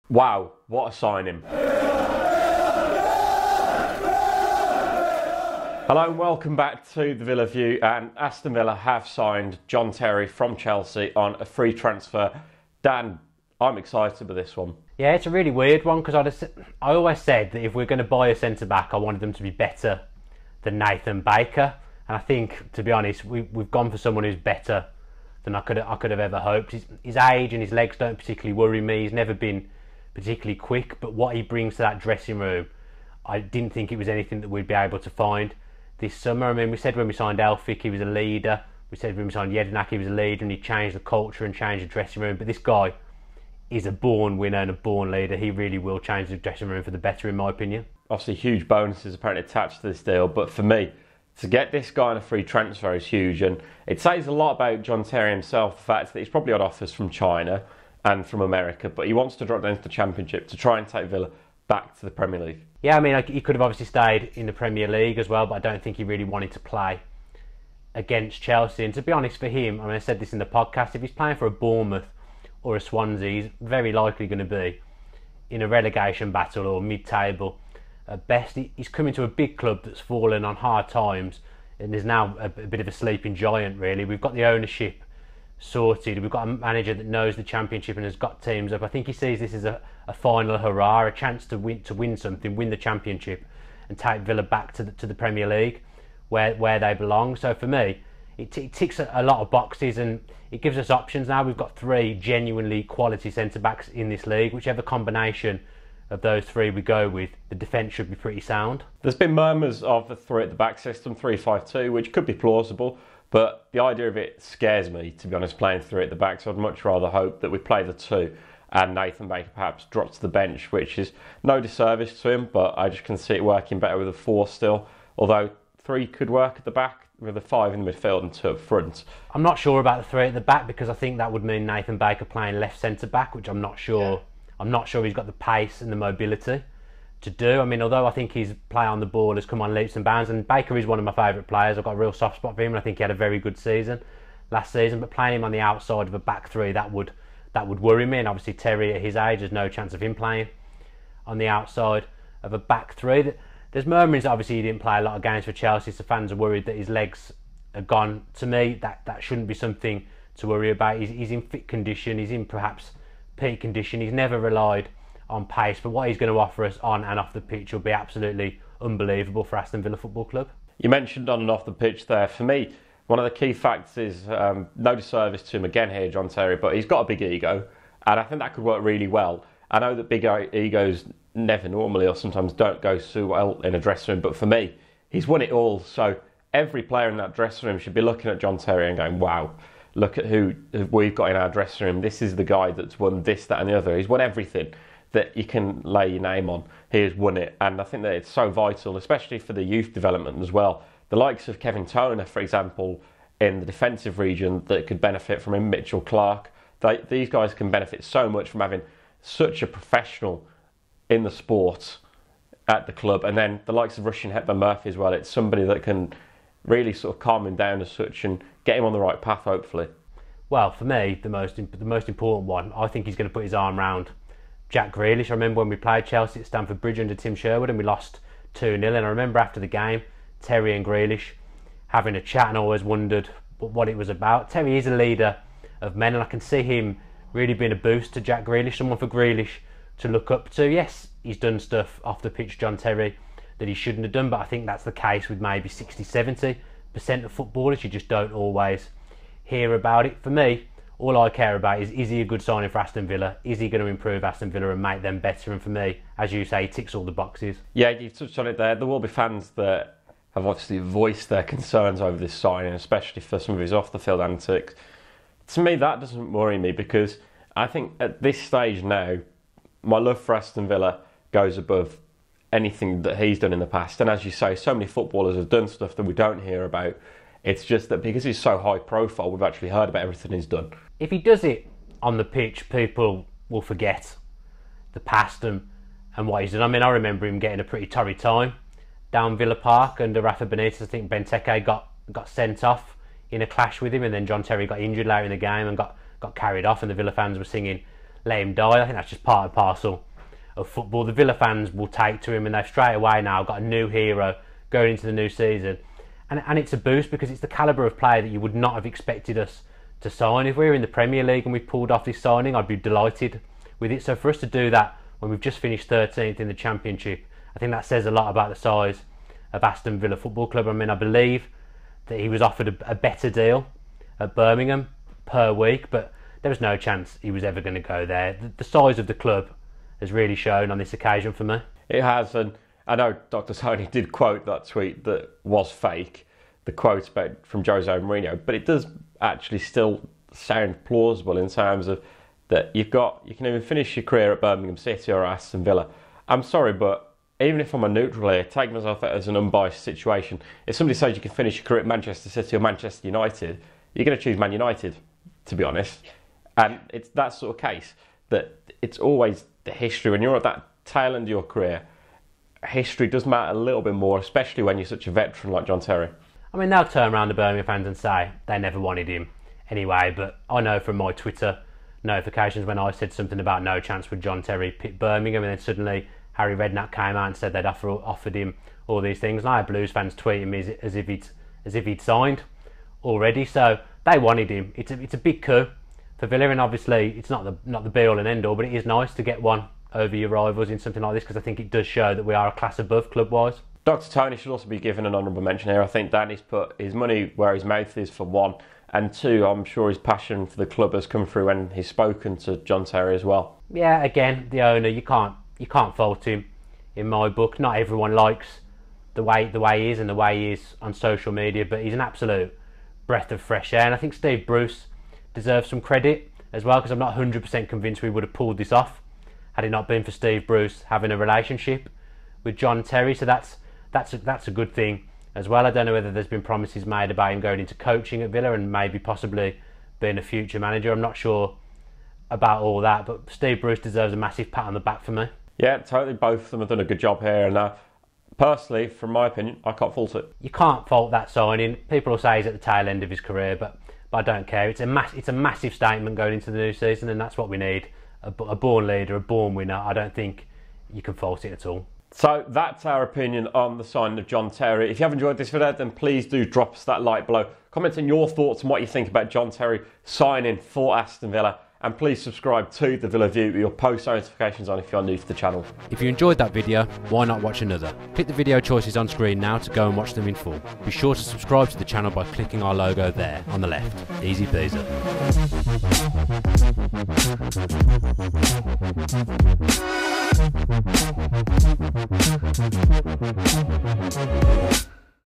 Wow, what a signing. Hello and welcome back to the Villa View. And Aston Villa have signed John Terry from Chelsea on a free transfer. Dan, I'm excited with this one. Yeah, it's a really weird one because I always said that if we're going to buy a centre-back, I wanted them to be better than Nathan Baker. And I think, to be honest, we've gone for someone who's better than I could have ever hoped. His age and his legs don't particularly worry me. He's never been particularly quick, but what he brings to that dressing room, I didn't think it was anything that we'd be able to find this summer. I mean, we said when we signed Elphick he was a leader. We said when we signed Jedinak he was a leader and he changed the culture and changed the dressing room. But this guy is a born winner and a born leader. He really will change the dressing room for the better, in my opinion. Obviously, huge bonuses apparently attached to this deal, but for me, to get this guy on a free transfer is huge, and it says a lot about John Terry himself, the fact that he's probably got offers from China and from America, but he wants to drop down to the Championship to try and take Villa back to the Premier League. Yeah, I mean, he could have obviously stayed in the Premier League as well, but I don't think he really wanted to play against Chelsea. And to be honest, for him, I mean, I said this in the podcast, if he's playing for a Bournemouth or a Swansea, he's very likely going to be in a relegation battle or mid-table at best. He's coming to a big club that's fallen on hard times and is now a bit of a sleeping giant, really. We've got the ownership sorted. We've got a manager that knows the Championship and has got teams up. I think he sees this as a final hurrah, a chance to win something, win the Championship and take Villa back to the Premier League where they belong. So for me, it ticks a lot of boxes and it gives us options now. We've got three genuinely quality centre-backs in this league. Whichever combination of those three we go with, the defence should be pretty sound. There's been murmurs of the three at the back system, 3-5-2, which could be plausible, but the idea of it scares me, to be honest, playing three at the back, so I'd much rather hope that we play the two and Nathan Baker perhaps drops to the bench, which is no disservice to him, but I just can see it working better with a four still, although three could work at the back with a five in the midfield and two up front. I'm not sure about the three at the back because I think that would mean Nathan Baker playing left centre-back, which I'm not sure. Yeah. I'm not sure he's got the pace and the mobility to do. I mean, although I think his play on the ball has come on leaps and bounds, and Baker is one of my favourite players. I've got a real soft spot for him, and I think he had a very good season last season. But playing him on the outside of a back three, that would worry me. And obviously Terry, at his age, there's no chance of him playing on the outside of a back three. There's murmurings that obviously he didn't play a lot of games for Chelsea, so fans are worried that his legs are gone. To me, that shouldn't be something to worry about. He's in fit condition. He's in perhaps peak condition. He's never relied on pace, but what he's going to offer us on and off the pitch will be absolutely unbelievable for Aston Villa Football Club. You mentioned on and off the pitch there. For me, one of the key facts is no disservice to him again here, John Terry, but he's got a big ego, and I think that could work really well. I know that big egos never normally or sometimes don't go so well in a dressing room, but for me, he's won it all. So every player in that dressing room should be looking at John Terry and going, wow, look at who we've got in our dressing room. This is the guy that's won this, that and the other. He's won everything that you can lay your name on. He has won it. And I think that it's so vital, especially for the youth development as well. The likes of Kevin Toner, for example, in the defensive region that could benefit from him, Mitchell Clark. These guys can benefit so much from having such a professional in the sport at the club. And then the likes of Russian Hepburn Murphy as well. It's somebody that can really sort of calm him down as such and get him on the right path, hopefully. Well, for me, the most important one, I think he's going to put his arm round Jack Grealish. I remember when we played Chelsea at Stamford Bridge under Tim Sherwood and we lost 2-0, and I remember after the game, Terry and Grealish having a chat, and I always wondered what it was about. Terry is a leader of men, and I can see him really being a boost to Jack Grealish, someone for Grealish to look up to. Yes, he's done stuff off the pitch, John Terry, that he shouldn't have done, but I think that's the case with maybe 60-70% of footballers. You just don't always hear about it. For me, all I care about is he a good signing for Aston Villa? Is he going to improve Aston Villa and make them better? And for me, as you say, he ticks all the boxes. Yeah, you've touched on it there. There will be fans that have obviously voiced their concerns over this signing, especially for some of his off-the-field antics. To me, that doesn't worry me because I think at this stage now, my love for Aston Villa goes above anything that he's done in the past. And as you say, so many footballers have done stuff that we don't hear about. It's just that because he's so high profile, we've actually heard about everything he's done. If he does it on the pitch, people will forget the past and what he's done. I mean, I remember him getting a pretty torrid time down Villa Park under Rafa Benitez. I think Benteke got sent off in a clash with him, and then John Terry got injured later in the game and got carried off, and the Villa fans were singing let him die. I think that's just part and parcel of football. The Villa fans will take to him, and they've straight away now got a new hero going into the new season. And it's a boost because it's the calibre of player that you would not have expected us to sign. If we were in the Premier League and we pulled off this signing, I'd be delighted with it. So for us to do that when we've just finished 13th in the Championship, I think that says a lot about the size of Aston Villa Football Club. I mean, I believe that he was offered a better deal at Birmingham per week, but there was no chance he was ever going to go there. The size of the club has really shown on this occasion for me. It has, and I know Dr. Tony did quote that tweet that was fake, the quote about from Jose Mourinho, but it does actually still sound plausible in terms of that you can even finish your career at Birmingham City or Aston Villa. I'm sorry, but even if I'm a neutral here, take myself as an unbiased situation. If somebody says you can finish your career at Manchester City or Manchester United, you're going to choose Man United, to be honest. And it's that sort of case that it's always the history. When you're at that tail end of your career, history does matter a little bit more, especially when you're such a veteran like John Terry. I mean, they'll turn around the Birmingham fans and say they never wanted him anyway, but I know from my Twitter notifications when I said something about no chance with John Terry pick Birmingham, and then suddenly Harry Redknapp came out and said they'd offered him all these things, and I had Blues fans tweeting me as if he'd signed already. So they wanted him. It's a big coup for Villa, and obviously it's not the be all and end all, but it is nice to get one over your rivals in something like this, because I think it does show that we are a class above club wise. Dr. Tony should also be given an honourable mention here. I think Danny's put his money where his mouth is, for one, and two, I'm sure his passion for the club has come through when he's spoken to John Terry as well. Yeah, again, the owner, you can't fault him in my book. Not everyone likes the way he is and the way he is on social media, but he's an absolute breath of fresh air, and I think Steve Bruce deserves some credit as well, because I'm not 100% convinced we would have pulled this off had it not been for Steve Bruce having a relationship with John Terry. So that's a good thing as well. I don't know whether there's been promises made about him going into coaching at Villa and maybe possibly being a future manager. I'm not sure about all that, but Steve Bruce deserves a massive pat on the back for me. Yeah, totally. Both of them have done a good job here, and personally, from my opinion, I can't fault it. You can't fault that signing. People will say he's at the tail end of his career, but I don't care. It's a massive statement going into the new season, and that's what we need. A born leader, a born winner. I don't think you can fault it at all. So that's our opinion on the signing of John Terry. If you have enjoyed this video, then please do drop us that like below. Comment on your thoughts on what you think about John Terry signing for Aston Villa. And please subscribe to The Villa View with your post notifications on if you're new to the channel. If you enjoyed that video, why not watch another? Click the video choices on screen now to go and watch them in full. Be sure to subscribe to the channel by clicking our logo there on the left. Easy peasy.